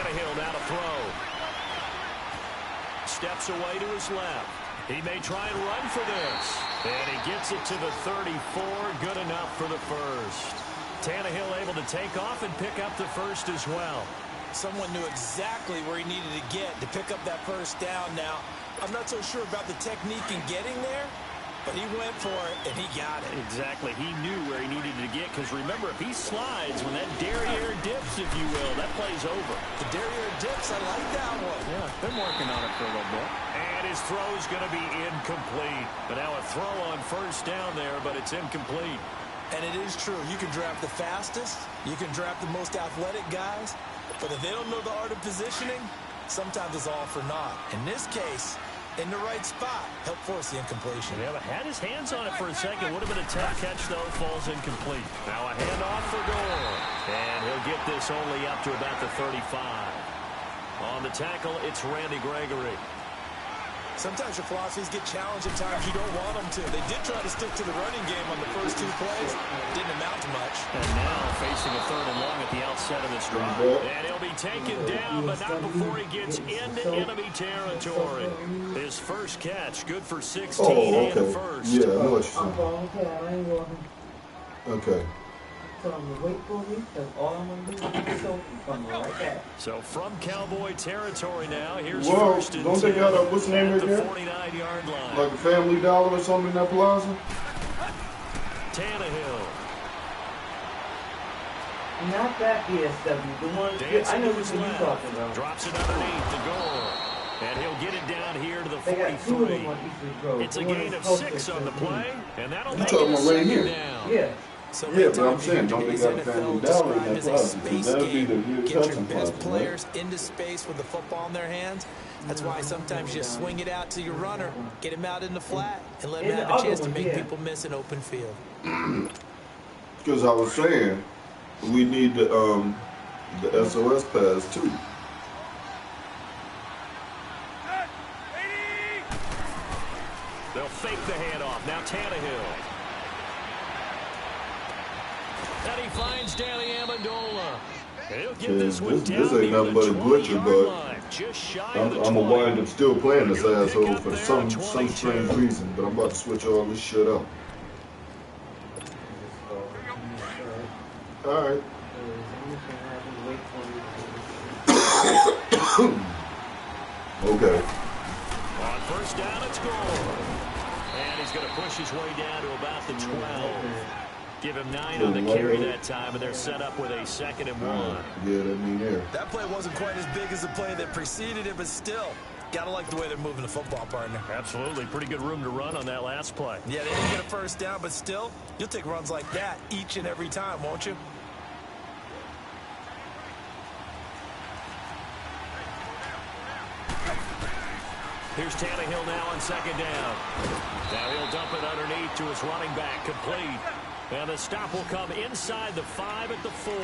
Tannehill now to throw. Steps away to his left. He may try and run for this. And he gets it to the 34. Good enough for the first. Tannehill able to take off and pick up the first as well. Someone knew exactly where he needed to get to pick up that first down. Now, I'm not so sure about the technique in getting there, but he went for it, and he got it. Exactly. He knew where he needed to get, because remember, if he slides, when that derriere dips, if you will, that play's over. The derriere dips, I like that one. Yeah, been working on it for a little bit. And his throw's going to be incomplete. But now a throw on first down there, but it's incomplete. And it is true. You can draft the fastest, you can draft the most athletic guys, but if they don't know the art of positioning, sometimes it's all for naught. In this case, in the right spot, help force the incompletion. Yeah, but had his hands on it for a second. Would have been a tough catch, though. Falls incomplete. Now a handoff for Gore. And he'll get this only up to about the 35. On the tackle, it's Randy Gregory. Sometimes your philosophies get challenged at times you don't want them to. They did try to stick to the running game on the first 2 plays. Didn't amount to much. And now facing a 3rd and long at the outset of this drive. And he'll be taken down, but not before he gets into enemy territory. His first catch, good for 16 and a first. Yeah, I know what you're saying. Okay. Wait for me, because all I'm going to do is get open right back. So from Cowboy territory now, here's Whoa, first and don't they got a, what's the name right the there? 49-yard line. Like a Family Dollar or something in that plaza? Tannehill. Not that PSW, the one, I know what you're talking about. Drops it underneath the goal. And he'll get it down here to the They got 2 of them 43. on each road. It's a gain of 6 on the play, and that'll make talking it about right 2nd here? down. Yeah. So Yeah, but I'm saying, don't they got a Family Dollar in that as a plaza? space That'd be the game. real Get your touching best plaza, players into space with the football in their hands. That's why sometimes you swing it out to your runner, get him out in the flat, and let him have a chance to make people miss an open field. Because I was saying, we need the SOS pass too. They'll fake the handoff. Now Tannehill. And he finds Danny Amendola. He'll get this one down this ain't nothing but a butcher, but just shy I'm gonna wind up still playing this asshole for some strange reason. But I'm about to switch all this shit up. All right. Okay. On first down, it's Gore. And he's going to push his way down to about the 12. Give him 9 on the carry that time, and they're set up with a 2nd and 1. Yeah, that mean there. That play wasn't quite as big as the play that preceded it, but still, gotta like the way they're moving the football, partner. Absolutely. Pretty good room to run on that last play. Yeah, they didn't get a first down, but still, you'll take runs like that each and every time, won't you? Here's Tannehill now on 2nd down. Now he'll dump it underneath to his running back, complete. And the stop will come inside the 5 at the 4.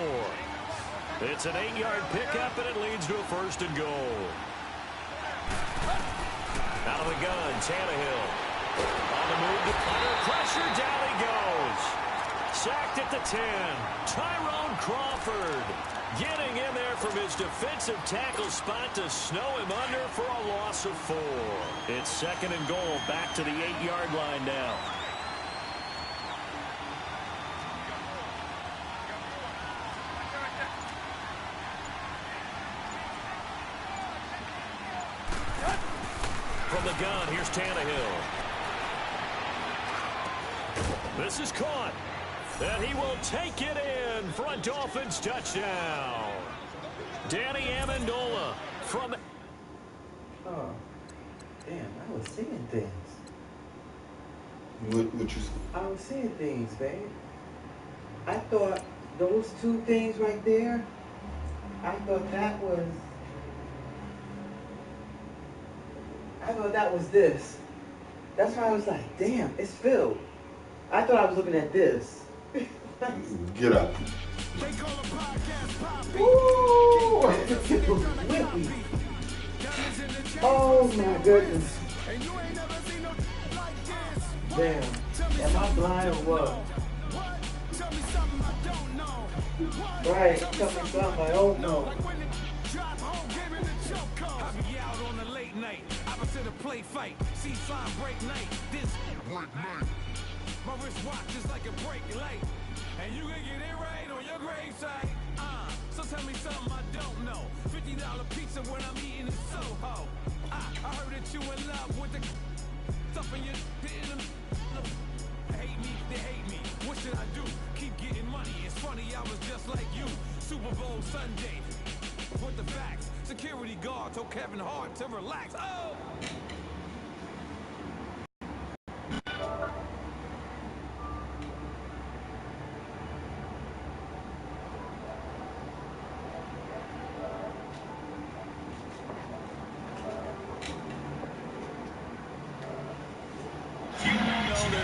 It's an 8-yard pickup, and it leads to a 1st and goal. Out of the gun, Tannehill. On the move to under pressure, down he goes. Sacked at the 10. Tyrone Crawford getting in there from his defensive tackle spot to snow him under for a loss of 4. It's 2nd and goal, back to the 8-yard line now. From the gun, here's Tannehill. This is caught. And he will take it in for a Dolphins touchdown. Danny Amendola from... Oh, damn, I was seeing things. What you? I was seeing things, babe. I thought those 2 things right there, I thought that was this. That's why I was like, damn, it's filled. I thought I was looking at this. Get out. Ooh! Oh my goodness. Damn. Am I blind or what? Right, tell me something I don't know. instead of play fight. See sign break night. This break night. My wristwatch is like a break light. And you can get it right on your gravesite. So tell me something I don't know. $50 pizza when I'm eating in Soho. I heard that you in love with the stuff in your hate me, they hate me. What should I do? Keep getting money. It's funny, I was just like you. Super Bowl Sunday. With the facts. Security guard told Kevin Hart to relax. Oh!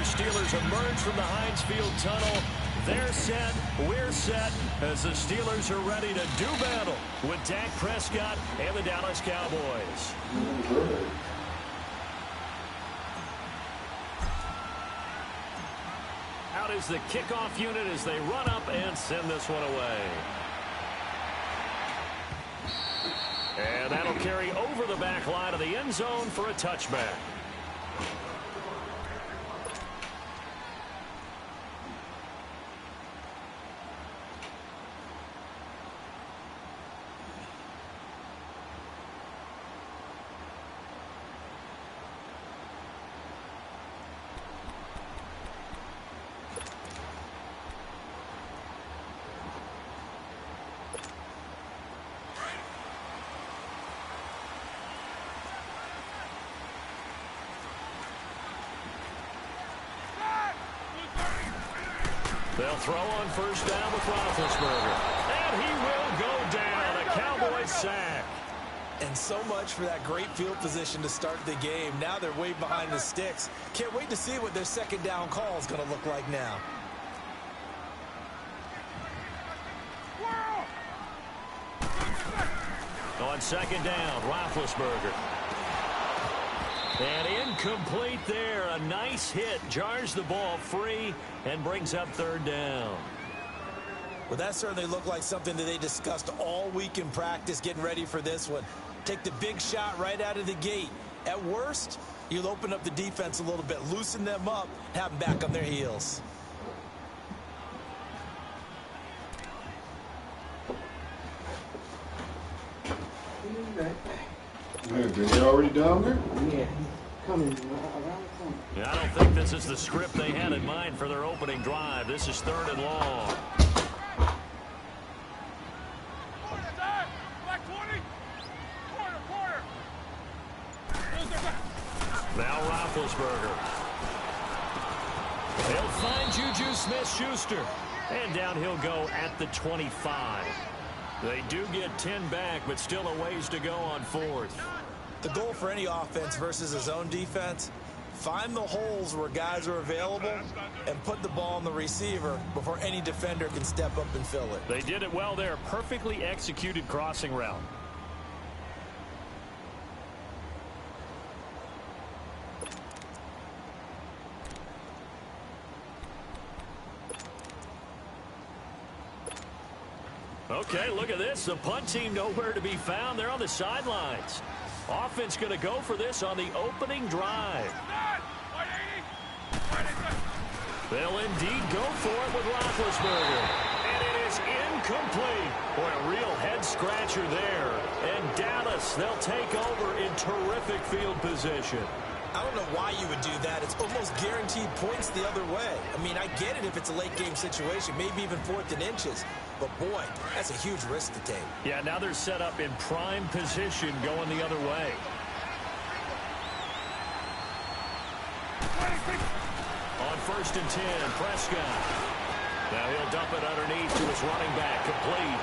Steelers emerge from the Heinz Field tunnel. They're set, we're set, as the Steelers are ready to do battle with Dak Prescott and the Dallas Cowboys. Out is the kickoff unit as they run up and send this one away. And that'll carry over the back line of the end zone for a touchback. They'll throw on first down with Roethlisberger. And he will go down. A Cowboys sack. And so much for that great field position to start the game. Now they're way behind the sticks. Can't wait to see what their second down call is going to look like now. On second down, Roethlisberger. And incomplete there. A nice hit. Jars the ball free and brings up third down. Well, that certainly looked like something that they discussed all week in practice getting ready for this one. Take the big shot right out of the gate. At worst, you'll open up the defense a little bit, loosen them up, have them back on their heels. Hey, they already down there? Yeah, coming around the corner. I don't think this is the script they had in mind for their opening drive. This is third and long. Now Roethlisberger. They'll find Juju Smith-Schuster. And down he'll go at the 25. They do get 10 back, but still a ways to go on fourth. The goal for any offense versus his own defense, find the holes where guys are available and put the ball on the receiver before any defender can step up and fill it. They did it well there. Perfectly executed crossing route. Okay, look at this. The punt team nowhere to be found. They're on the sidelines. Offense going to go for this on the opening drive. They'll indeed go for it with Roethlisberger. And it is incomplete. Boy, a real head-scratcher there. And Dallas, they'll take over in terrific field position. I don't know why you would do that. It's almost guaranteed points the other way. I mean, I get it if it's a late-game situation, maybe even fourth and inches. But, boy, that's a huge risk to take. Yeah, now they're set up in prime position going the other way. On first and 10, Prescott. Now he'll dump it underneath to his running back, complete.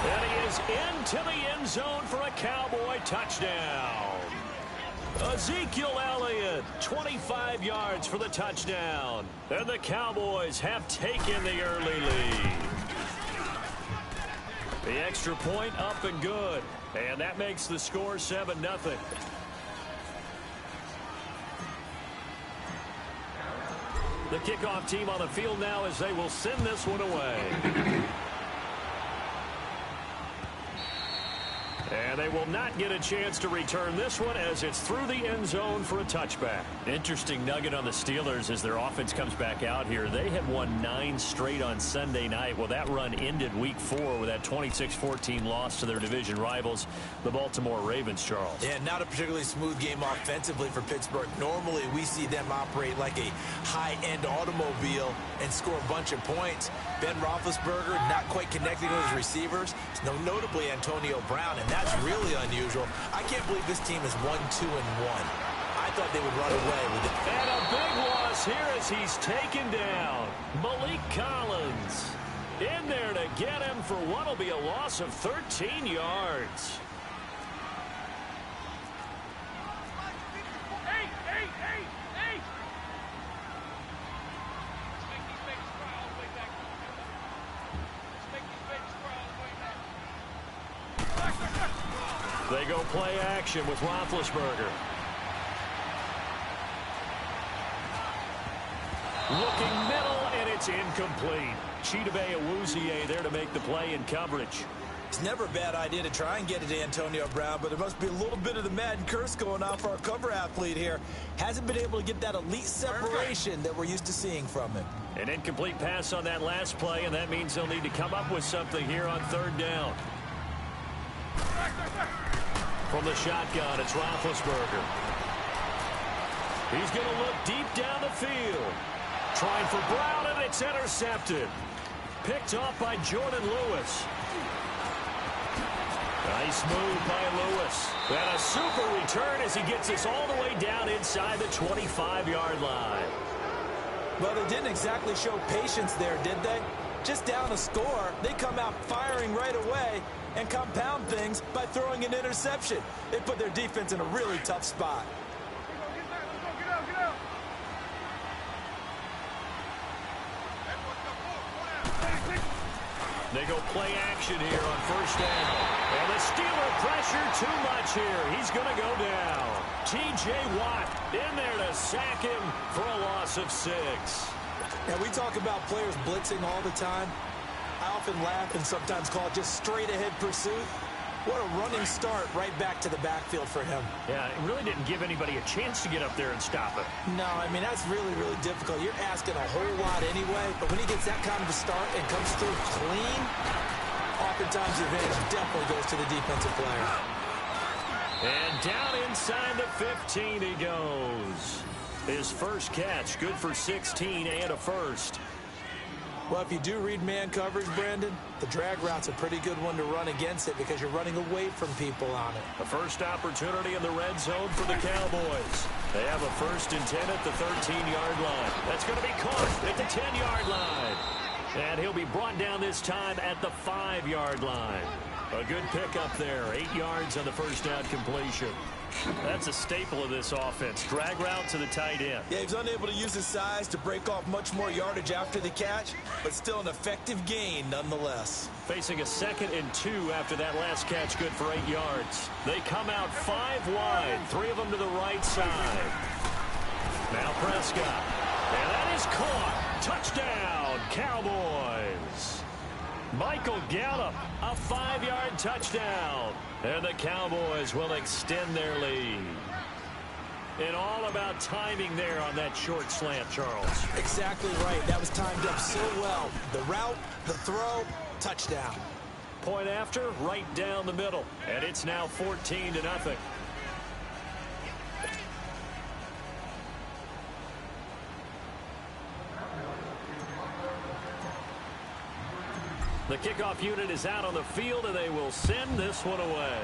And he is into the end zone for a Cowboy touchdown. Ezekiel Elliott, 25 yards for the touchdown. And the Cowboys have taken the early lead. The extra point up and good. And that makes the score 7-0. The kickoff team on the field now as they will send this one away. And they will not get a chance to return this one as it's through the end zone for a touchback. Interesting nugget on the Steelers as their offense comes back out here. They had won 9 straight on Sunday night. Well, that run ended week 4 with that 26-14 loss to their division rivals, the Baltimore Ravens, Charles. Yeah, not a particularly smooth game offensively for Pittsburgh. Normally, we see them operate like a high-end automobile and score a bunch of points. Ben Roethlisberger not quite connecting with his receivers. Notably Antonio Brown, and that's really unusual. I can't believe this team is 1-2-1. I thought they would run away with it. And a big loss here as he's taken down. Malik Collins in there to get him for what will be a loss of 13 yards. They go play action with Roethlisberger. Looking middle, and it's incomplete. Chidobe Awuzie there to make the play in coverage. It's never a bad idea to try and get it to Antonio Brown, but there must be a little bit of the Madden curse going on for our cover athlete here. Hasn't been able to get that elite separation that we're used to seeing from him. An incomplete pass on that last play, and that means they'll need to come up with something here on 3rd down. From the shotgun, it's Roethlisberger. He's going to look deep down the field. Trying for Brown, and it's intercepted. Picked off by Jordan Lewis. Nice move by Lewis. And a super return as he gets us all the way down inside the 25-yard line. Well, they didn't exactly show patience there, did they? Just down a score, they come out firing right away and compound things by throwing an interception. They put their defense in a really tough spot. They go play action here on 1st down. And the Steeler pressure too much here. He's going to go down. T.J. Watt in there to sack him for a loss of 6. And we talk about players blitzing all the time. I often laugh and sometimes call it just straight-ahead pursuit. What a running start right back to the backfield for him. Yeah, it really didn't give anybody a chance to get up there and stop it. No, I mean, that's really, really difficult. You're asking a whole lot anyway, but when he gets that kind of a start and comes through clean, oftentimes the advantage definitely goes to the defensive player. And down inside the 15 he goes. His first catch, good for 16 and a first. Well, if you do read man coverage, Brandon, the drag route's a pretty good one to run against it because you're running away from people on it. A first opportunity in the red zone for the Cowboys. They have a 1st and 10 at the 13-yard line. That's going to be caught at the 10-yard line. And he'll be brought down this time at the 5-yard line. A good pickup there, 8 yards on the first down completion. That's a staple of this offense. Drag route to the tight end. Yeah, he's unable to use his size to break off much more yardage after the catch, but still an effective gain nonetheless. Facing a 2nd and 2 after that last catch, good for 8 yards. They come out 5 wide, 3 of them to the right side. Now Prescott. And that is caught. Touchdown, Cowboys. Michael Gallup, a 5-yard touchdown. And the Cowboys will extend their lead. And all about timing there on that short slant, Charles. Exactly right. That was timed up so well. The route, the throw, touchdown. Point after, right down the middle. And it's now 14-0. The kickoff unit is out on the field, and they will send this one away.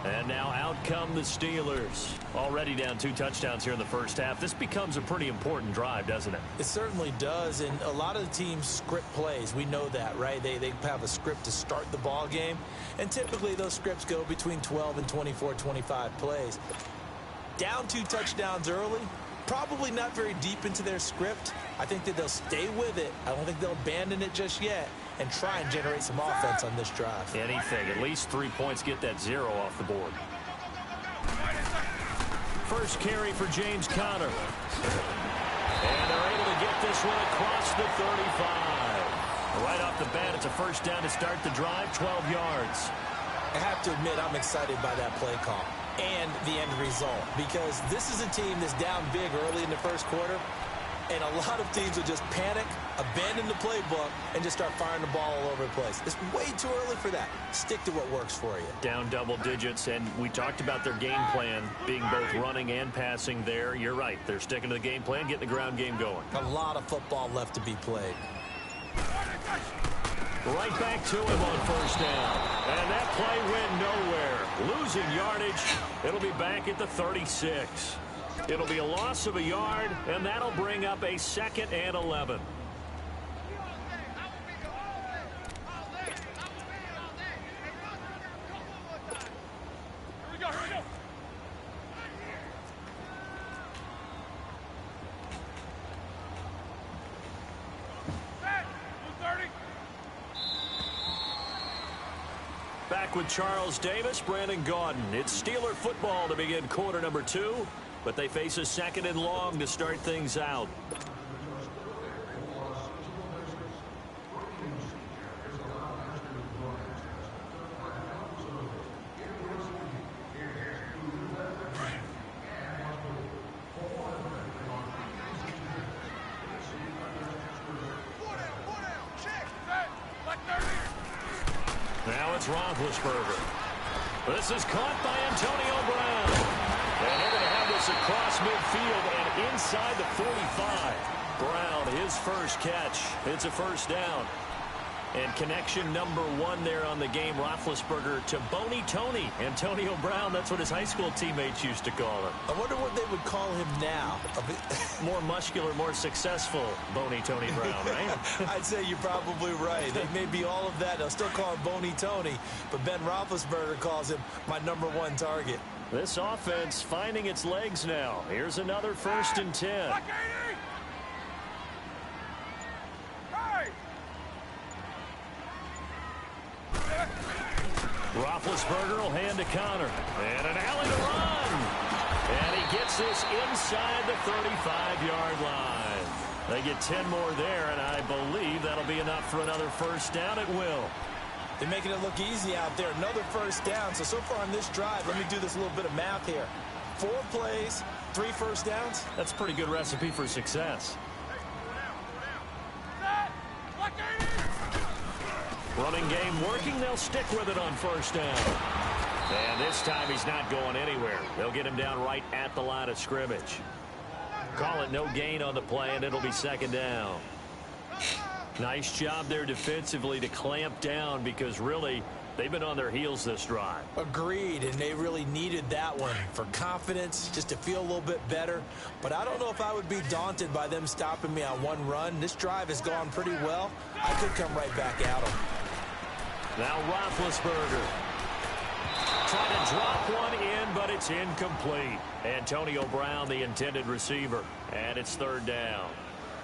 And now out come the Steelers. Already down 2 touchdowns here in the first half. This becomes a pretty important drive, doesn't it? It certainly does, and a lot of the teams script plays. We know that, right? They have a script to start the ball game, and typically those scripts go between 12 and 24, 25 plays. Down 2 touchdowns early, probably not very deep into their script. I think that they'll stay with it. I don't think they'll abandon it just yet and try and generate some offense on this drive. Anything. At least 3 points, get that 0 off the board. First carry for James Conner. And they're able to get this one across the 35. Right off the bat, it's a first down to start the drive, 12 yards. I have to admit, I'm excited by that play call and the end result, because this is a team that's down big early in the first quarter, and a lot of teams will just panic, abandon the playbook, and just start firing the ball all over the place. It's way too early for that. Stick to what works for you. Down double digits, and we talked about their game plan being both running and passing there. You're right. They're sticking to the game plan, getting the ground game going. A lot of football left to be played. Right back to him on first down. And that play went nowhere. Losing yardage. It'll be back at the 36. It'll be a loss of a yard, and that'll bring up a 2nd and 11. Back with Charles Davis, Brandon Gaudin. It's Steeler football to begin quarter number 2, but they face a 2nd and long to start things out. Now it's Roethlisberger. This is caught by Antonio Brown. And they're going to have this across midfield and inside the 45. Brown, his first catch. It's a first down. And connection number 1 there on the game, Roethlisberger to Boney Tony. Antonio Brown, that's what his high school teammates used to call him. I wonder what they would call him now. More muscular, more successful Boney Tony Brown, right? I'd say you're probably right. They may be all of that. They'll still call him Boney Tony, but Ben Roethlisberger calls him my number 1 target. This offense finding its legs now. Here's another 1st and 10. Roethlisberger will hand to Connor. And an alley to run. And he gets this inside the 35-yard line. They get 10 more there, and I believe that'll be enough for another first down at will. They're making it look easy out there. Another first down. So far on this drive, let me do this little bit of math here. 4 plays, 3 first downs. That's a pretty good recipe for success. Running game working. They'll stick with it on first down. And this time he's not going anywhere. They'll get him down right at the line of scrimmage. Call it no gain on the play, and it'll be 2nd down. Nice job there defensively to clamp down, because really they've been on their heels this drive. Agreed, and they really needed that one for confidence, just to feel a little bit better. But I don't know if I would be daunted by them stopping me on 1 run. This drive has gone pretty well. I could come right back at them. Now Roethlisberger trying to drop one in, but it's incomplete. Antonio Brown, the intended receiver, and it's 3rd down.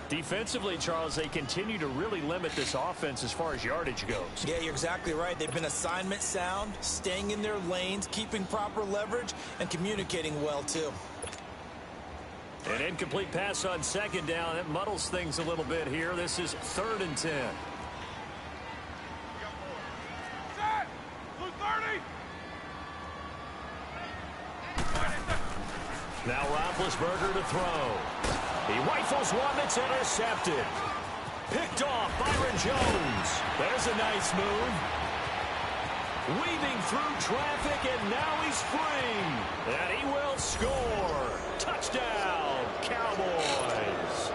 Defensively, Charles, they continue to really limit this offense as far as yardage goes. Yeah, you're exactly right. They've been assignment sound, staying in their lanes, keeping proper leverage, and communicating well, too. An incomplete pass on 2nd down. It muddles things a little bit here. This is 3rd and 10. Now Roethlisberger to throw. He rifles one that's intercepted. Picked off Byron Jones. There's a nice move. Weaving through traffic, and now he's free. And he will score. Touchdown, Cowboys.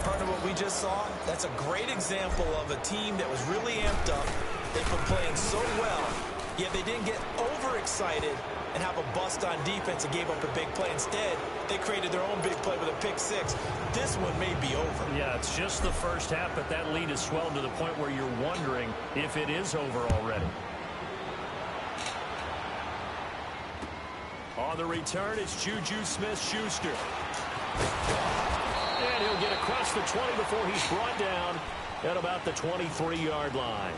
Partner, what we just saw, that's a great example of a team that was really amped up. They've been playing so well, yet they didn't get overexcited and have a bust on defense and gave up a big play. Instead, they created their own big play with a pick 6. This one may be over. Yeah, it's just the first half, but that lead has swelled to the point where you're wondering if it is over already. On the return, it's Juju Smith-Schuster. And he'll get across the 20 before he's brought down at about the 23-yard line.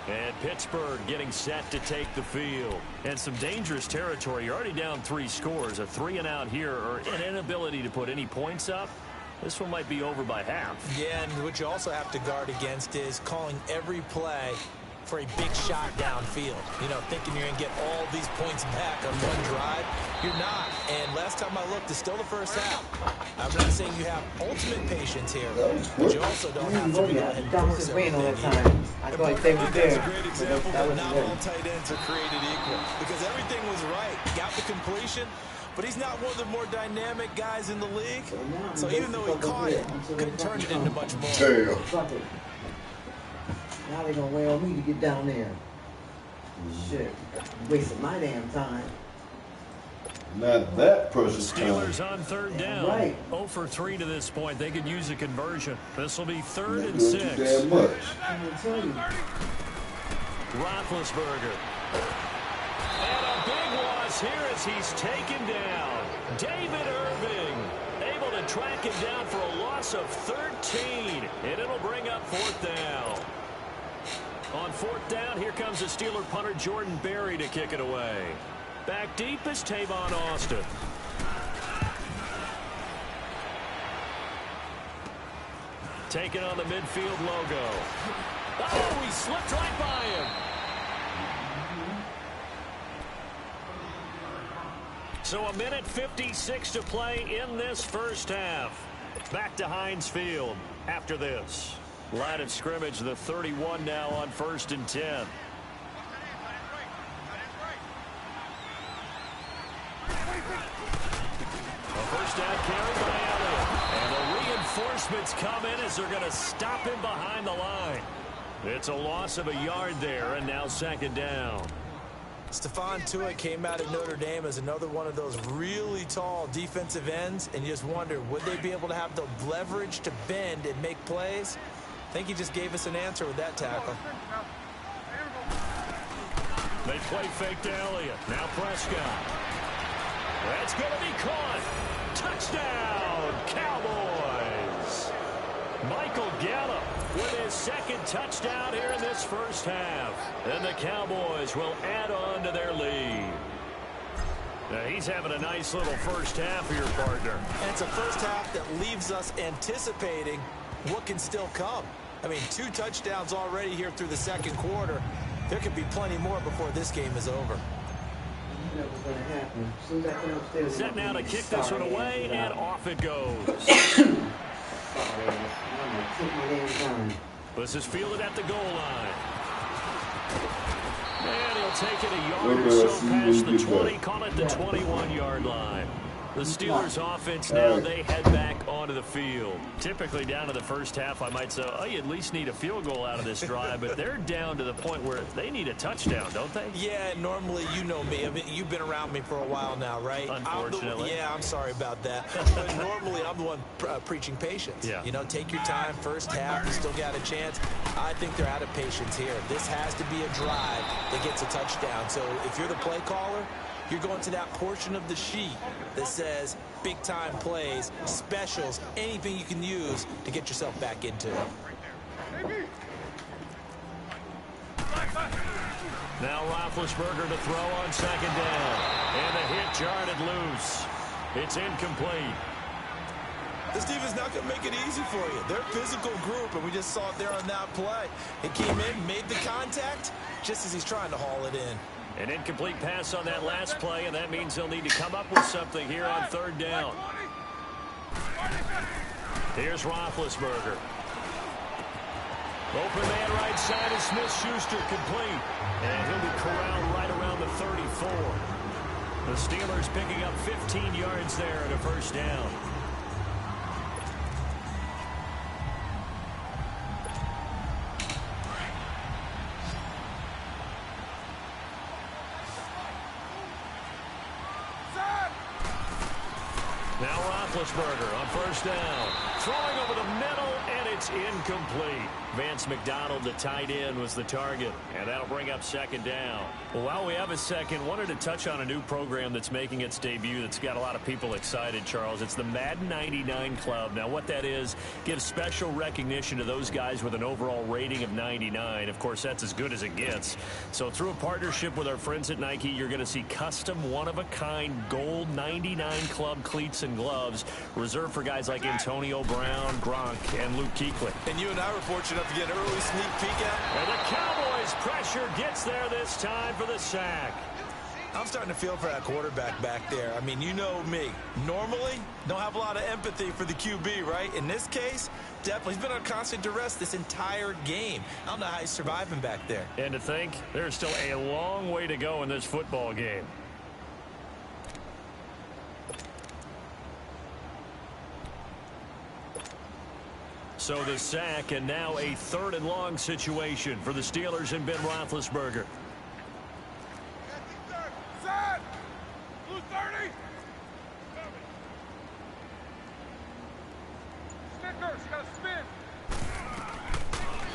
And Pittsburgh getting set to take the field. And some dangerous territory. You're already down 3 scores. A 3-and-out here or an inability to put any points up. This one might be over by half. Yeah, and what you also have to guard against is calling every play for a big shot downfield. You know, thinking you're going to get all these points back on one drive. You're not. And last time I looked, it's still the first half. I'm not saying you have ultimate patience here, but you also don't have to be ahead and force everything. I thought they were there. That's a great example that not all tight ends are created equal, because everything was right. Got the completion, but he's not one of the more dynamic guys in the league. So even though he caught it, couldn't turn it into much more. Damn. Now they're going to wait on me to get down there. Shit. Wasting my damn time. Not that precious time. Steelers on 3rd down. Right. 0 for 3 to this point. They could use a conversion. This will be 3rd Not and doing 6. too damn much. I'm going to tell you. Roethlisberger. And a big loss here as he's taken down. David Irving able to track him down for a loss of 13. And it'll bring up 4th down. On 4th down, here comes the Steeler punter Jordan Berry to kick it away. Back deep is Tavon Austin. Taking on the midfield logo. Oh, he slipped right by him. So 1:56 to play in this first half. Back to Heinz Field after this. Line of scrimmage, the 31 now on 1st and 10. A first down carry by Elliott. And the reinforcements come in as they're going to stop him behind the line. It's a loss of a yard there, and now 2nd down. Stephon Tuitt came out of Notre Dame as another one of those really tall defensive ends, and you just wonder, would they be able to have the leverage to bend and make plays? I think he just gave us an answer with that tackle. They play fake to Elliott. Now Prescott. That's going to be caught. Touchdown, Cowboys. Michael Gallup with his 2nd touchdown here in this first half. And the Cowboys will add on to their lead. Now he's having a nice little first half here, partner. And it's a first half that leaves us anticipating what can still come. I mean, 2 touchdowns already here through the 2nd quarter. There could be plenty more before this game is over. That was going to happen. As soon as I came upstairs, Set now to kick this one away, and off it goes. This is fielded at the goal line. And he'll take it a yard or so past the 20, call it the 21-yard line. The Steelers offense now, they head back onto the field. Typically down to the first half, I might say, oh, you at least need a field goal out of this drive, but they're down to the point where they need a touchdown, don't they? Yeah, normally, you know me. I mean, you've been around me for a while now, right? Unfortunately. I'm sorry about that. But normally, I'm the one preaching patience. Yeah. You know, take your time, first half, you still got a chance. I think they're out of patience here. This has to be a drive that gets a touchdown. So if you're the play caller, you're going to that portion of the sheet that says big-time plays, specials, anything you can use to get yourself back into it. Now Roethlisberger to throw on 2nd down. And the hit jarred it loose. It's incomplete. This defense not going to make it easy for you. They're a physical group, and we just saw it there on that play. It came in, made the contact, just as he's trying to haul it in. An incomplete pass on that last play, and that means they'll need to come up with something here on 3rd down. Here's Roethlisberger. Open man right side is Smith-Schuster complete. And he'll be corralled right around the 34. The Steelers picking up 15 yards there at a first down. Now Roethlisberger on first down. Throwing over the middle, and it's incomplete. Vance McDonald, the tight end, was the target, and that'll bring up second down. Well, while we have a second, wanted to touch on a new program that's making its debut that's got a lot of people excited, Charles. It's the Madden 99 Club. Now, what that is, gives special recognition to those guys with an overall rating of 99. Of course, that's as good as it gets. So through a partnership with our friends at Nike, you're going to see custom one-of-a-kind gold 99 Club cleats and gloves reserved for guys like Antonio Brown, Gronk, and Luke Kuechly. And you and I were fortunate enough to get an early sneak peek at. And the Cowboys pressure gets there this time for the sack. I'm starting to feel for that quarterback back there. I mean, you know me. Normally, don't have a lot of empathy for the QB, right? In this case, definitely. He's been on constant duress this entire game. I don't know how he's surviving back there. And to think, there's still a long way to go in this football game. So the sack, and now a 3rd and long situation for the Steelers and Ben Roethlisberger. Set! Blue 30! Snickers, you gotta spin!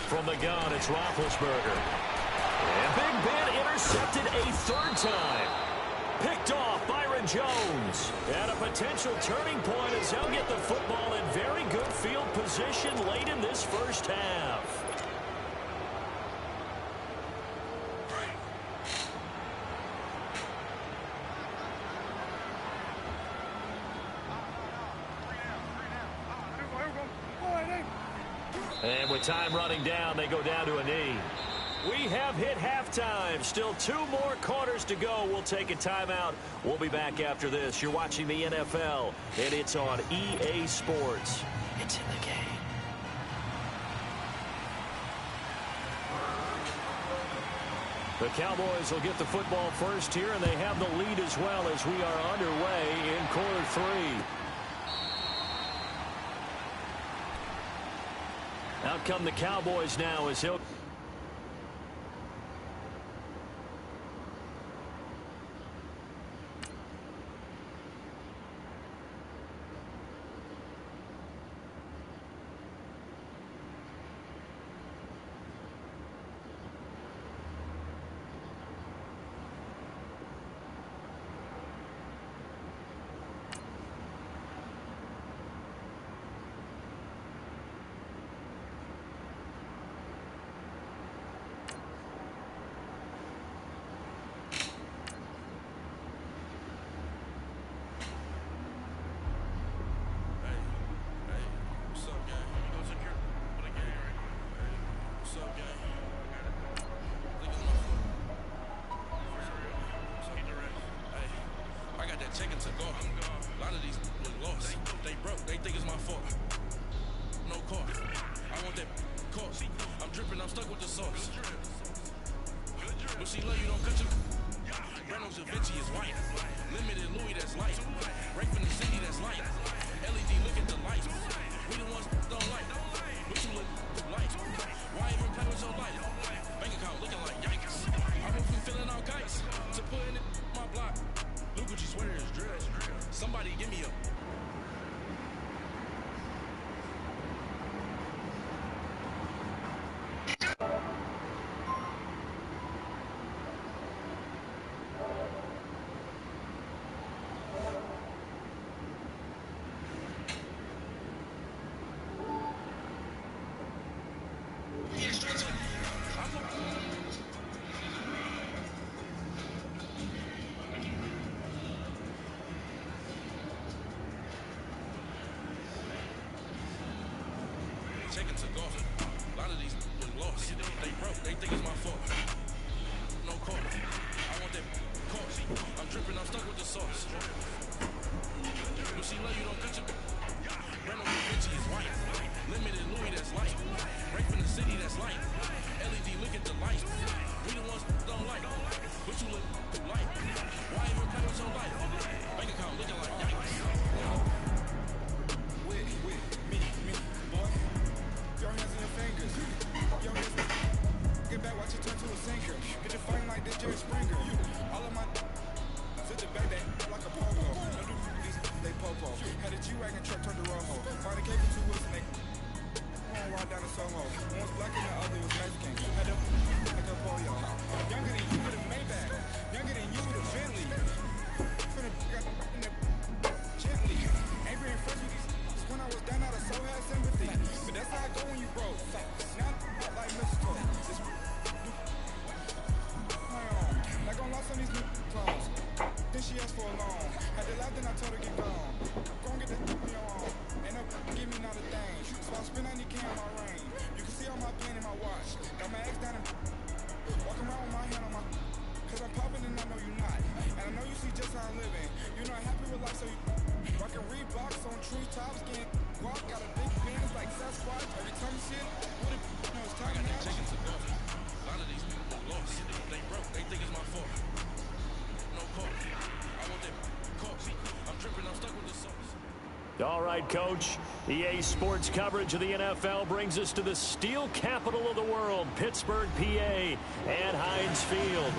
From the gun, it's Roethlisberger. And Big Ben intercepted a 3rd time. Picked off Byron Jones. And a potential turning point as he'll get the football in very good field position late in this first half. And with time running down, they go down to a knee. We have hit halftime. Still 2 more quarters to go. We'll take a timeout. We'll be back after this. You're watching the NFL, and it's on EA Sports. It's in the game. The Cowboys will get the football first here, and they have the lead as well as we are underway in quarter 3. Out come the Cowboys now as he'll... Taken to golf. A lot of these was lost. They broke. They think it's my fault. No call. I want that cost. I'm dripping. I'm stuck with the sauce. When she love you, don't cut your... Brand new Vinci is white. Limited Louis, that's light. Right from the city, that's light. LED, look at the light. We the ones don't like. But you look light. Why even play with so light? Bank account looking like yikes. Your hands in your fingers. Your hands. Get back, watch it turn to a singer. told her get gone. Gon' get that on your own. Ain't no give me not a thing. So I spend 90K on my ring. You can see all my pain in my watch. Got my ex down and walking around with my hand on my. Cause I'm popping and I know you not. And I know you see just how I'm living. You're not happy with life, so you rockin' Reeboks on treetops, getting walk. Got a big fans like Sasquatch. Every time you see it, what it know it's time now. A lot of these people lost. They broke. They think it's my fault. No coffee. I want that coffee. I'm tripping. I'm stuck with the sauce. All right, Coach. EA Sports coverage of the NFL brings us to the steel capital of the world, Pittsburgh, PA, at Heinz Field.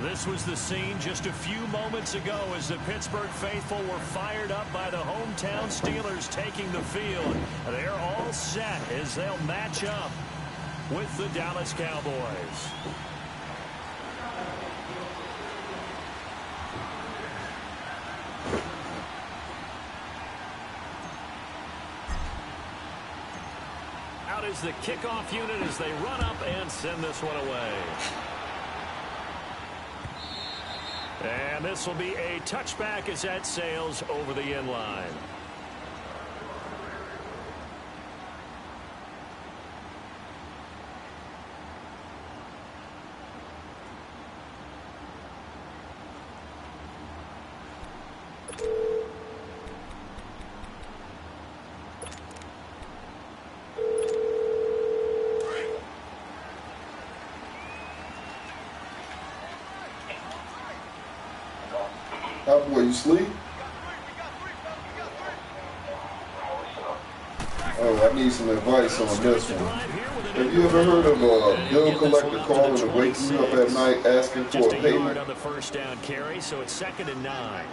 This was the scene just a few moments ago as the Pittsburgh faithful were fired up by the hometown Steelers taking the field. They're all set as they'll match up with the Dallas Cowboys. Out is the kickoff unit as they run up and send this one away. And this will be a touchback as that sails over the end line. Boy, you sleep? Oh, I need some advice on this one. Have you ever heard of a bill collector calling to wake you up at night asking for a payment? On the first down carry, so it's 2nd and 9.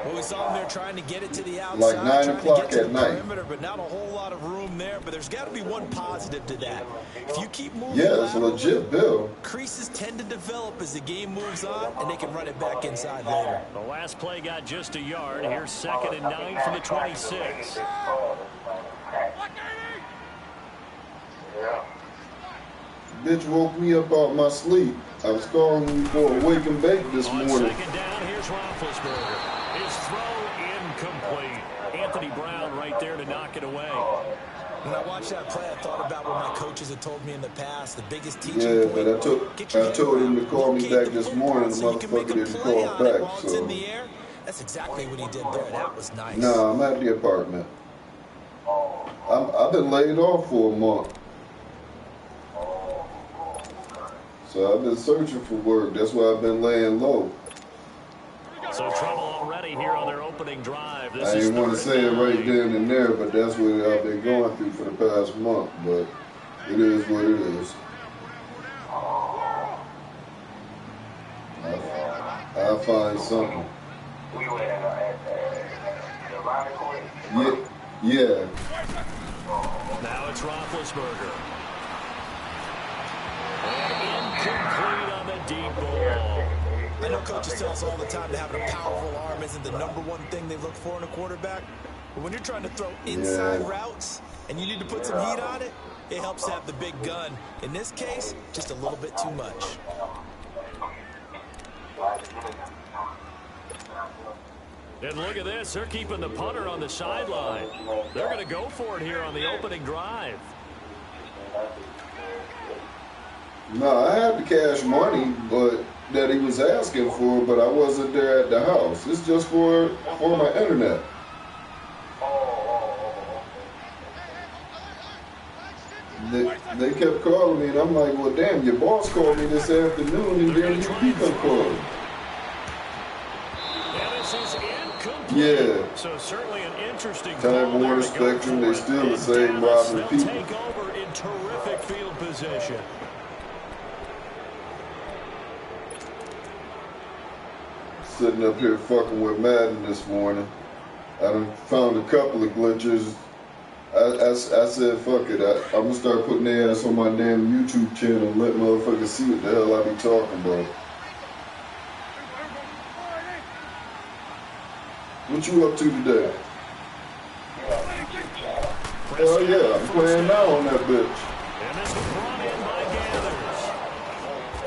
Well, we saw him there trying to get it to the outside, Like 9 o'clock at night. perimeter, but not a whole lot of room there. But there's got to be one positive to that. If you keep moving, Yeah, it's a legit bill. Creases tend to develop as the game moves on, and they can run it back inside later. The last play got just a yard. Here's 2nd and 9 from the 26. Bitch woke me up out my sleep. I was calling you for a wake and bake this On morning. 2nd down, here's Roethlisberger. His throw incomplete. Anthony Brown right there to knock it away. When I watched that play, I thought about what my coaches had told me in the past. The biggest teaching Yeah, point, but I told him to call me back this morning. The motherfucker didn't call back, while it's in so. the air. That's exactly what he did there. That was nice. Nah, I'm at the apartment. I've been laid off for a month. So I've been searching for work. That's why I've been laying low. So trouble already here on their opening drive. I didn't want to say it right then and there, but that's what I've been going through for the past month. But it is what it is. I'll find something. Yeah. Now it's Roethlisberger. Incomplete on the deep ball. I know coaches tell us all the time that having a powerful arm isn't the number one thing they look for in a quarterback. But when you're trying to throw inside routes and you need to put some heat on it, it helps to have the big gun. In this case, just a little bit too much. And look at this. They're keeping the punter on the sideline. They're going to go for it here on the opening drive. No, I had the cash money, but that he was asking for, but I wasn't there at the house. It's just for my internet. They kept calling me, and I'm like, well, damn, your boss called me this afternoon, and then you keep on calling. And this is incomplete. Yeah. So certainly an interesting Time Warner Spectrum, they still the same robbing people. Take over in terrific field position. Sitting up here fucking with Madden this morning. I done found a couple of glitches. I said, fuck it. I'm going to start putting their ass on my damn YouTube channel and let motherfuckers see what the hell I be talking about. What you up to today? Hell yeah, I'm playing now on that bitch. And this was brought in by Gathers.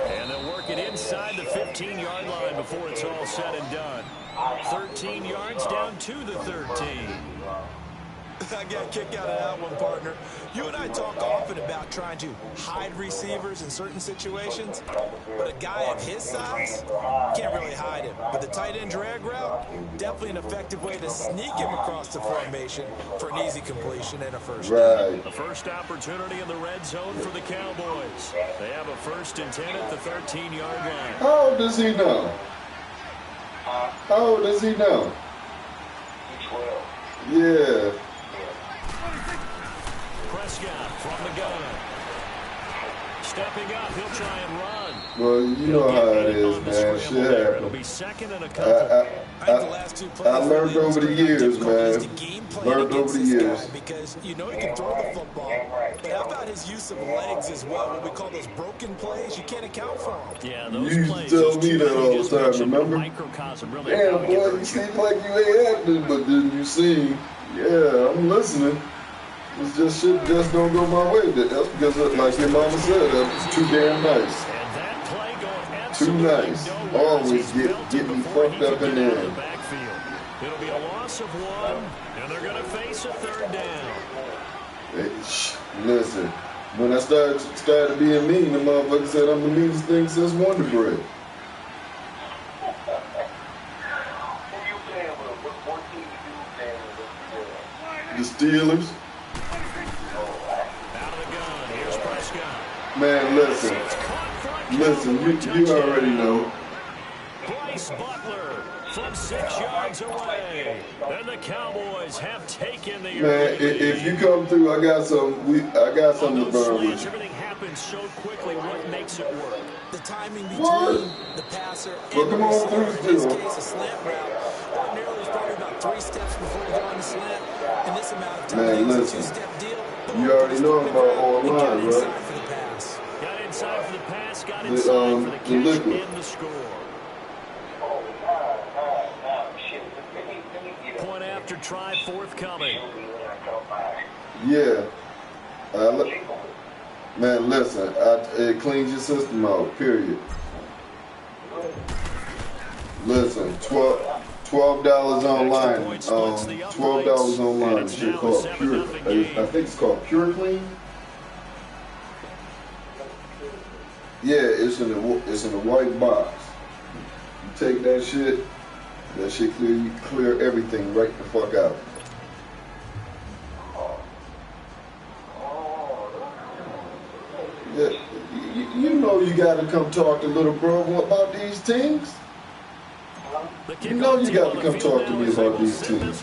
And they'll work it inside the 15-yard line before it's all said and done. 13 yards down to the 13. I got a kick out of that one, partner. You and I talk often about trying to hide receivers in certain situations, but a guy of his size can't really hide him. But the tight end drag route, definitely an effective way to sneak him across the formation for an easy completion and a first down. The first opportunity in the red zone for the Cowboys. They have a 1st and 10 at the 13-yard line. How old does he know? How old does he know? Yeah. Prescott from the gun. Stepping up, he'll try and run. Well, you know how it is, man. Shit It'll happens. be 2nd and a couple. I learned over the years, man. Learned over the years. Because you know he can throw the football, but how about his use of legs as well? What we call those broken plays, you can't account for them. Yeah, You those used to plays. tell me that all the time, remember? Microcosm, really. Damn, boy, you seem like you ain't acting, but then you see, yeah, I'm listening. It's just shit just don't go my way. That's because, like your mama said, that's too damn nice. And that play going Too nice. Always get me fucked up in there. It'll be a loss of 1, and they're going to face a 3rd down. Hey, listen, when I started being mean, the motherfucker said I'm the meanest thing since Wonder Bread. The Steelers. Out of the gun, here's Prescott. Man, listen, you already know. Bryce Butler from 6 yards away. And the Cowboys have taken the Man, if you come through, I got something to burn with you. Everything happens so quickly. What makes it work? The timing between What? the passer Well, and the come on receiver. through, In this still. case, a slant route. Ordinarily, it's probably about 3 steps before you go on the slant. In this amount of time, Man, it's a listen. 2-step deal. You already know about all And got line, inside right? for the pass. Got inside for the pass, got The, inside for the the catch, liquid. and the score. Point after try forthcoming. Yeah. Man, listen, it cleans your system out, period. Listen, $12 online. $12 online. Shit called Pure. I think it's called Pure Clean. Yeah, it's in a white box. You take that shit clear everything right the fuck out. Yeah, you know you gotta come talk to little bro about these things. You know you got to come talk to me about these teams.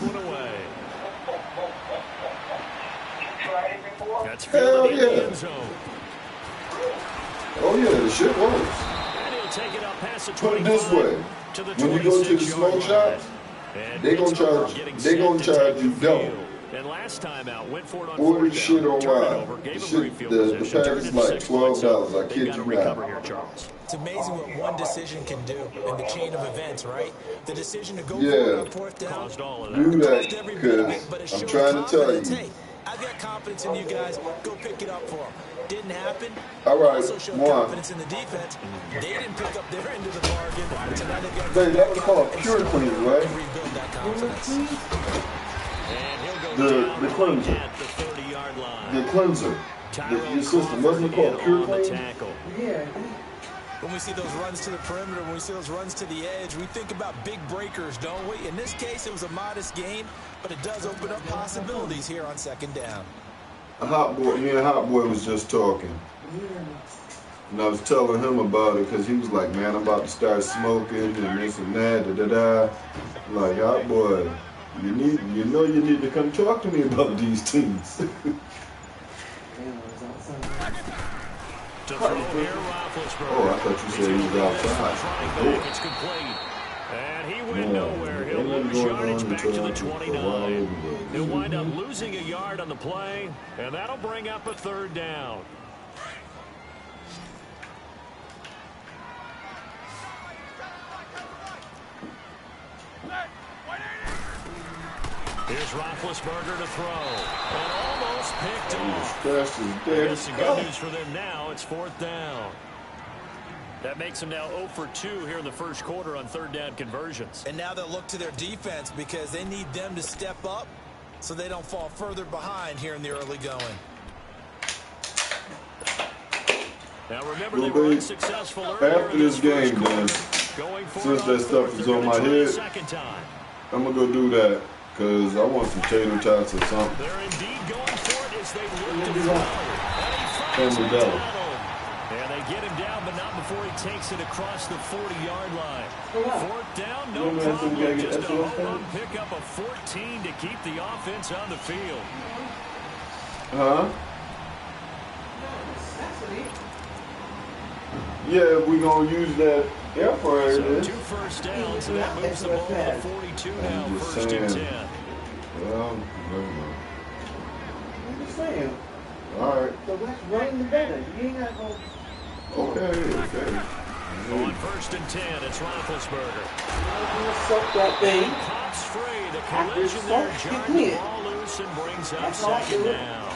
Hell yeah. Oh yeah, the shit works. Put it this way: when you go to the smoke shop, they gonna charge you double. And last time out, went for it on Order fourth shit down, on turned it wild. over, gave The him great shit- field the position, pack turned is it to like 6 points. $12. I They've kid got to you recover not. here, Charles. It's amazing what one decision can do in the chain of events, right? The decision to go for Yeah. it on fourth down. Caused all of Do that. that Caused every bit of it, but it because I'm shows trying to tell confidence. you. Hey, I've got confidence in you guys. Go pick it up for them. Didn't happen. All right, Also showed one. confidence in the defense. They didn't pick up their end of the bargain. So now they've got to Babe, that was back called up and Pure show Clean, and right? rebuild that confidence. And he'll go down The cleanser. at the 30-yard line. The cleanser. Your system wasn't it called Pure on the Clean? tackle. Yeah. When we see those runs to the perimeter, when we see those runs to the edge, we think about big breakers, don't we? In this case, it was a modest gain, but it does open up possibilities here on second down. Me and Hot Boy was just talking. And I was telling him about it because he was like, man, I'm about to start smoking and this and that, da-da-da. I'm like, Hot Boy, you need to come talk to me about these things. To throw here, Roethlisberger. Oh, I thought you said he was outside. Running back, it's complete. And he went nowhere. He'll lose yardage back to the 29. He'll wind up losing a yard on the play, and that'll bring up a third down. Here's Roethlisberger to throw. And almost picked off. Fast as I dead. guess the good news for them now, it's fourth down. That makes them now 0 for 2 here in the first quarter on third down conversions. And now they'll look to their defense because they need them to step up so they don't fall further behind here in the early going. Now remember, they were unsuccessful earlier after this game, then, since that stuff is on my head, I'm going to go do that because I want some tater tots or something. They're indeed going for it as they look to throw. And he finds it. And they get him down, but not before he takes it across the 40-yard line. Fourth down, no problem. Just a home pickup of 14 to keep the offense on the field. Huh? Yeah, we're going to use that air fryer. So 2 first downs, and that moves the ball to 42 now, first and 10. Well, I'm just saying. all right. So let's run the better. You ain't got no... Okay. On first and 10, it's Roethlisberger. Suck that thing. Pops free. The collision there, jarring the ball loose and brings up second down.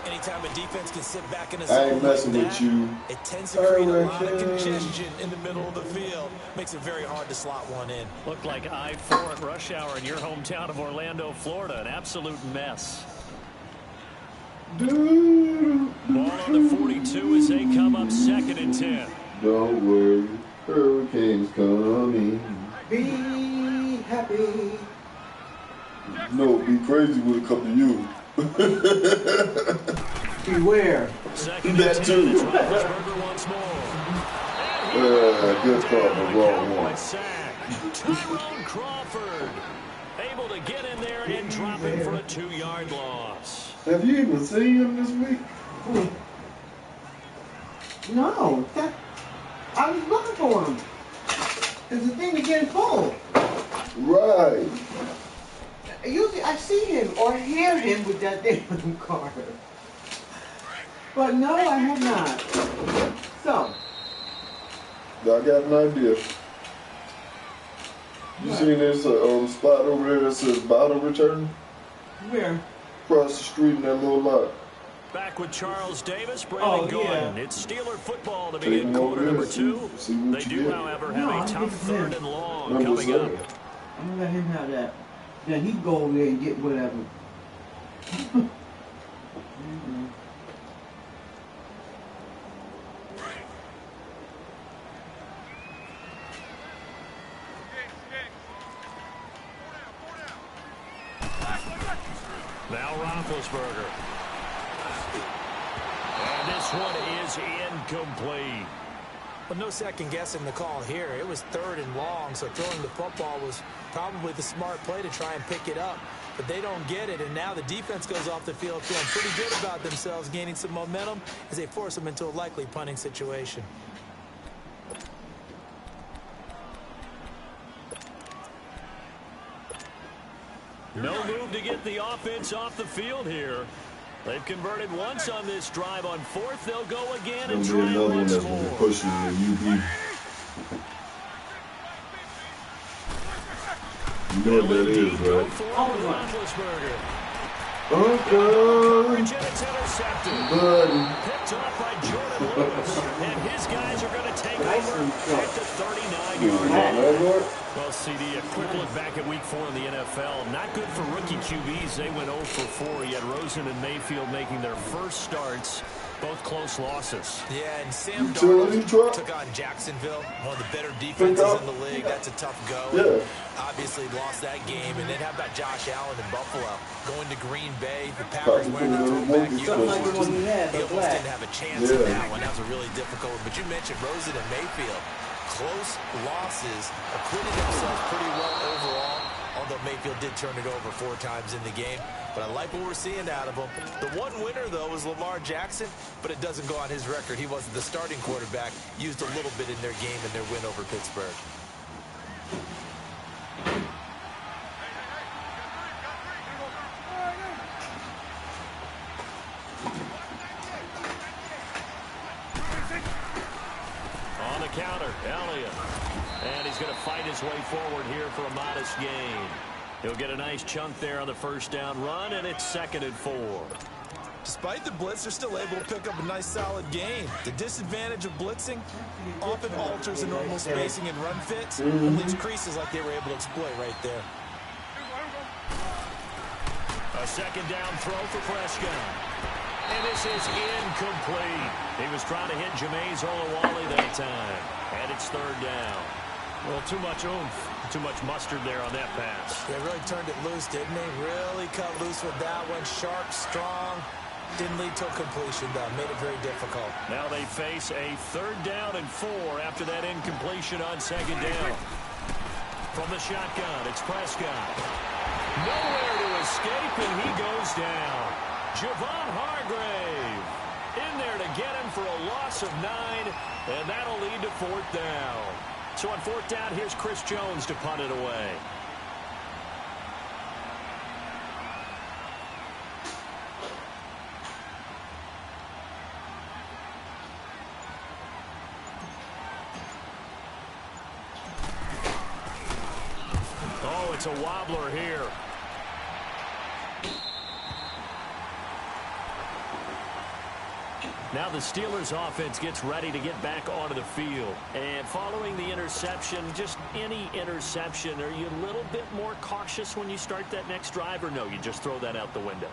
Anytime a defense can sit back in a I zone ain't messing like with that, you. it tends to create a lot of congestion in the middle of the field. Makes it very hard to slot one in. Looked like I-4 at rush hour in your hometown of Orlando, Florida. An absolute mess. Ball on the 42 as they come up second and 10. Don't worry, hurricane's coming. Be happy. No, be crazy with a couple of you. Beware. Second That and 10, too. it's Roethlisberger once more. Good call, the wrong one. Tyrone Crawford able to get in there and drop him for a 2-yard loss. Have you even seen him this week? No, I was looking for him. Because the thing is getting full. Right. Usually I see him or hear him with that damn car. But no, I have not. So. I got an idea. You seen this spot over there that says bottle return? Where? Across the street in that little lot. Back with Charles Davis, Brandon Gordon. Yeah. It's Steeler football to begin quarter number 2. They do, however, have a tough third and long coming up. I'm going to let him have that. Then he go over there and get whatever. Now Roethlisberger. And this one is incomplete. But no second guessing the call here. It was third and long, so throwing the football was probably the smart play to try and pick it up. But they don't get it, and now the defense goes off the field feeling pretty good about themselves, gaining some momentum as they force them into a likely punting situation. No move to get the offense off the field here. They've converted once on this drive. On fourth, they'll go again and try another one once that's more. gonna push you to UB. You know what that is, right? Coverage, and it's intercepted. Buddy. Picked off by Jordan Lewis. And his guys are going to take over at the 39-yard line. Well, CD, a quick look back at Week 4 in the NFL. Not good for rookie QBs. They went 0 for 4. Yet Rosen and Mayfield making their first starts. Both close losses. Yeah, and Sam Darnold took on Jacksonville, one of the better defenses in the league. That's a tough go. Yeah. Obviously lost that game. And then how about Josh Allen in Buffalo? Going to Green Bay, the Packers wearing the throwback uniforms. He almost didn't have a chance in that one. That was a really difficult one. But you mentioned Rosen and Mayfield. Close losses, acquitted themselves pretty well overall, although Mayfield did turn it over 4 times in the game. But I like what we're seeing out of him. The one winner, though, was Lamar Jackson, but it doesn't go on his record. He wasn't the starting quarterback, used a little bit in their game in their win over Pittsburgh. On the counter, Elliott. And he's going to fight his way forward here for a modest gain. He'll get a nice chunk there on the first down run, and it's 2nd and 4. Despite the blitz, they're still able to pick up a nice, solid gain. The disadvantage of blitzing often alters the normal spacing and run fits and leaves creases like they were able to exploit right there. A second down throw for Prescott. And this is incomplete. He was trying to hit Jameis Olawale that time. And it's third down. Well, too much oomph, too much mustard there on that pass. They really turned it loose, didn't they? Really cut loose with that one. Sharp, strong. Didn't lead to a completion, though. Made it very difficult. Now they face a 3rd down and 4 after that incompletion on 2nd down. From the shotgun, it's Prescott. Nowhere to escape, and he goes down. Javon Hargrave in there to get him for a loss of 9, and that'll lead to 4th down. So on 4th down, here's Chris Jones to punt it away. Oh, it's a wobbler here. Now the Steelers offense gets ready to get back onto the field. And following the interception, just any interception, are you a little bit more cautious when you start that next drive, or no, you just throw that out the window?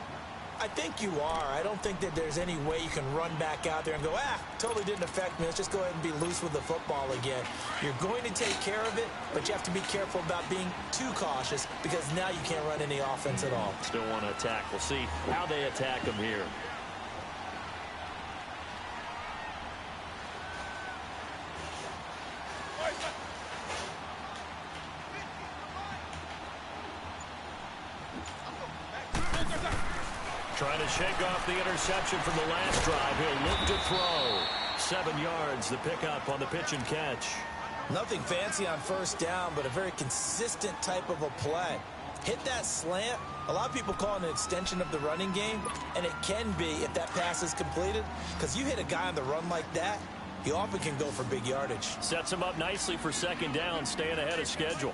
I think you are. I don't think that there's any way you can run back out there and go, totally didn't affect me. Let's just go ahead and be loose with the football again. You're going to take care of it, but you have to be careful about being too cautious because now you can't run any offense at all. Still want to attack. We'll see how they attack them here. Trying to shake off the interception from the last drive. He'll look to throw. 7 yards, the pickup on the pitch and catch. Nothing fancy on 1st down, but a very consistent type of a play. Hit that slant. A lot of people call it an extension of the running game, and it can be if that pass is completed, because you hit a guy on the run like that, he often can go for big yardage. Sets him up nicely for 2nd down, staying ahead of schedule.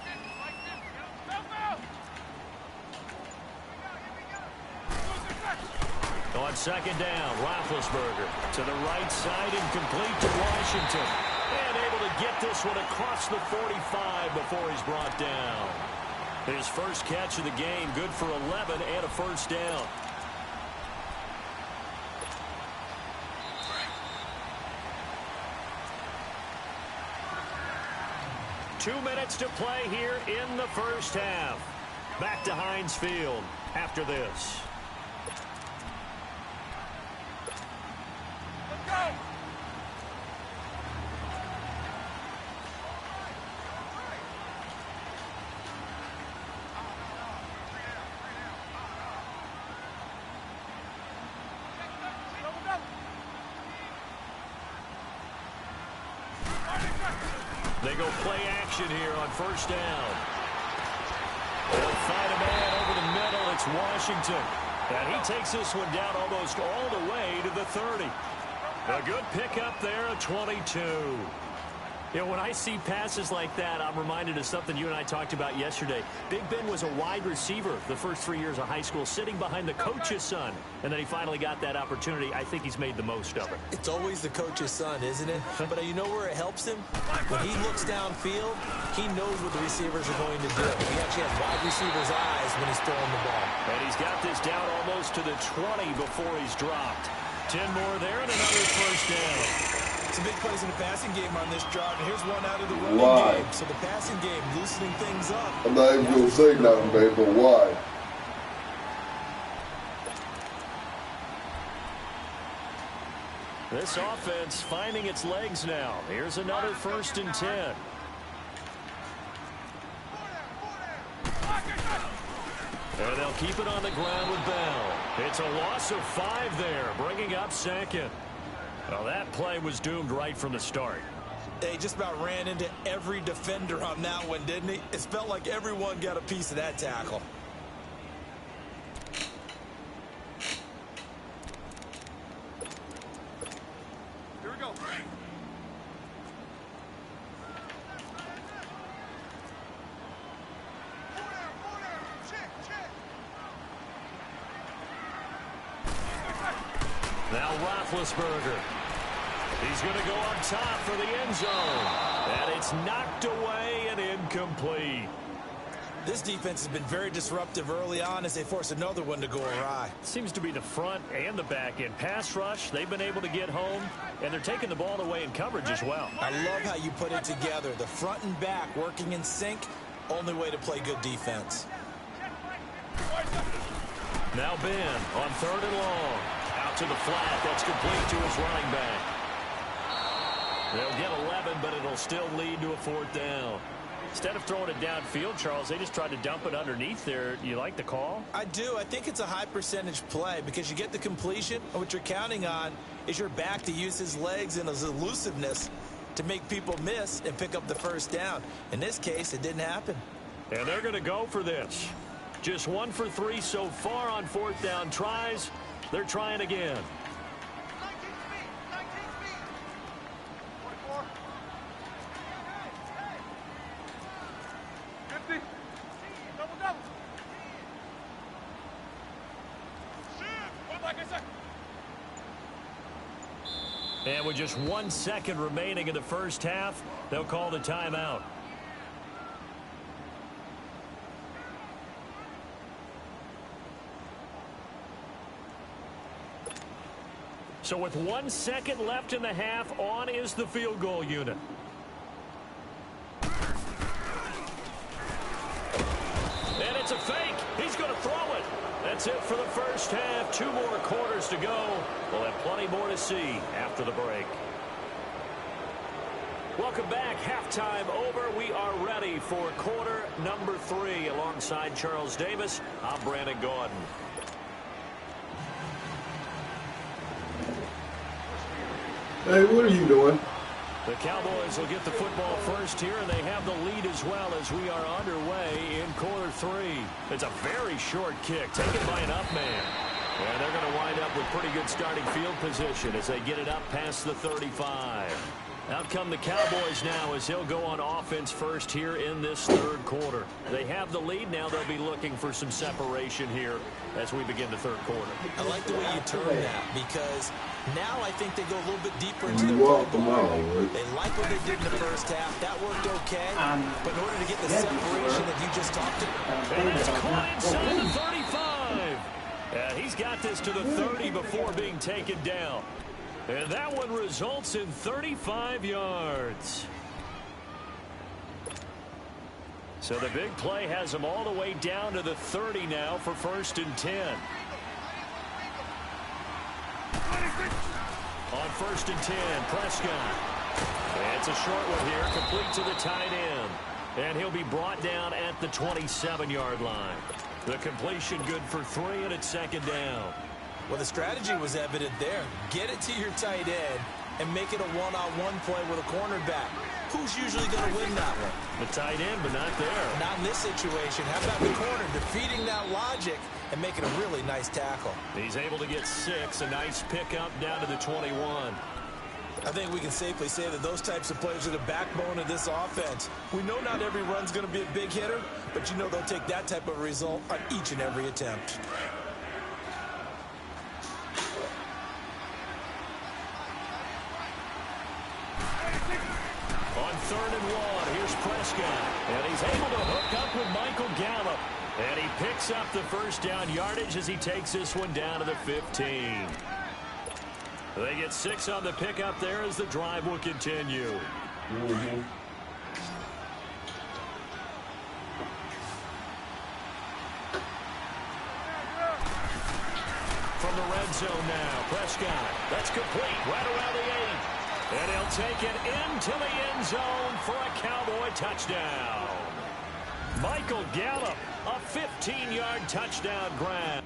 On 2nd down, Roethlisberger to the right side, incomplete to Washington. And able to get this one across the 45 before he's brought down. His first catch of the game, good for 11 and a 1st down. Two minutes to play here in the 1st half. Back to Heinz Field after this. They go play action here on 1st down. They'll find a man over the middle. It's Washington. And he takes this one down almost all the way to the 30. A good pickup there, a 22. You know, when I see passes like that, I'm reminded of something you and I talked about yesterday. Big Ben was a wide receiver the first 3 years of high school, sitting behind the coach's son. And then he finally got that opportunity. I think he's made the most of it. It's always the coach's son, isn't it? But you know where it helps him? When he looks downfield, he knows what the receivers are going to do. He actually has wide receivers' eyes when he's throwing the ball. And he's got this down almost to the 20 before he's dropped. 10 more there and another 1st down. Some big plays in the passing game on this drive, and here's one out of the running game. So the passing game loosening things up. I'm not even going to say nothing, babe, but why? This offense finding its legs now. Here's another 1st and 10. And they'll keep it on the ground with Bell. It's a loss of 5 there, bringing up 2nd. Well, that play was doomed right from the start. They just about ran into every defender on that one, didn't he? It felt like everyone got a piece of that tackle. Here we go. Now Roethlisberger. He's going to go up top for the end zone. And it's knocked away and incomplete. This defense has been very disruptive early on as they force another one to go awry. Seems to be the front and the back end. Pass rush, they've been able to get home, and they're taking the ball away in coverage as well. I love how you put it together. The front and back working in sync, only way to play good defense. Now Ben on 3rd and long. Out to the flat. That's complete to his running back. They'll get 11, but it'll still lead to a 4th down. Instead of throwing it downfield, Charles, they just tried to dump it underneath there. You like the call? I do. I think it's a high percentage play because you get the completion, and what you're counting on is your back to use his legs and his elusiveness to make people miss and pick up the 1st down. In this case, it didn't happen. And they're going to go for this. Just 1 for 3 so far on 4th down tries. They're trying again. 19 speed. 44. 50. Double. Shoot. Like I said. And with just 1 second remaining in the 1st half, they'll call the timeout. So with 1 second left in the half, on is the field goal unit. And it's a fake. He's going to throw it. That's it for the 1st half. 2 more quarters to go. We'll have plenty more to see after the break. Welcome back. Halftime over. We are ready for quarter number 3. Alongside Charles Davis, I'm Brandon Gaudin. Hey, what are you doing? The Cowboys will get the football first here, and they have the lead as well as we are underway in quarter 3. It's a very short kick taken by an up man. And they're going to wind up with pretty good starting field position as they get it up past the 35. Out come the Cowboys now as he'll go on offense first here in this 3rd quarter. They have the lead. Now they'll be looking for some separation here as we begin the 3rd quarter. I like the way you term that because now I think they go a little bit deeper into their playbook. They like what they did in the 1st half. That worked okay. But in order to get the separation that you just talked about. And it's caught inside the 35. He's got this to the 30 before being taken down. And that one results in 35 yards. So the big play has them all the way down to the 30 now for 1st and 10. On 1st and 10, Prescott. And it's a short one here, complete to the tight end. And he'll be brought down at the 27-yard line. The completion good for 3, and it's 2nd down. Well, the strategy was evident there. Get it to your tight end and make it a one-on-one play with a cornerback. Who's usually going to win that one? The tight end, but not there. Not in this situation. How about the corner defeating that logic and making a really nice tackle? He's able to get 6. A nice pickup down to the 21. I think we can safely say that those types of plays are the backbone of this offense. We know not every run's going to be a big hitter, but you know they'll take that type of result on each and every attempt. On 3rd and 1, here's Prescott. And he's able to hook up with Michael Gallup. And he picks up the 1st down yardage as he takes this one down to the 15. They get 6 on the pickup there as the drive will continue. From the red zone now, Prescott. That's complete right around the 8. And he'll take it into the end zone for a Cowboy touchdown. Michael Gallup, a 15-yard touchdown grab.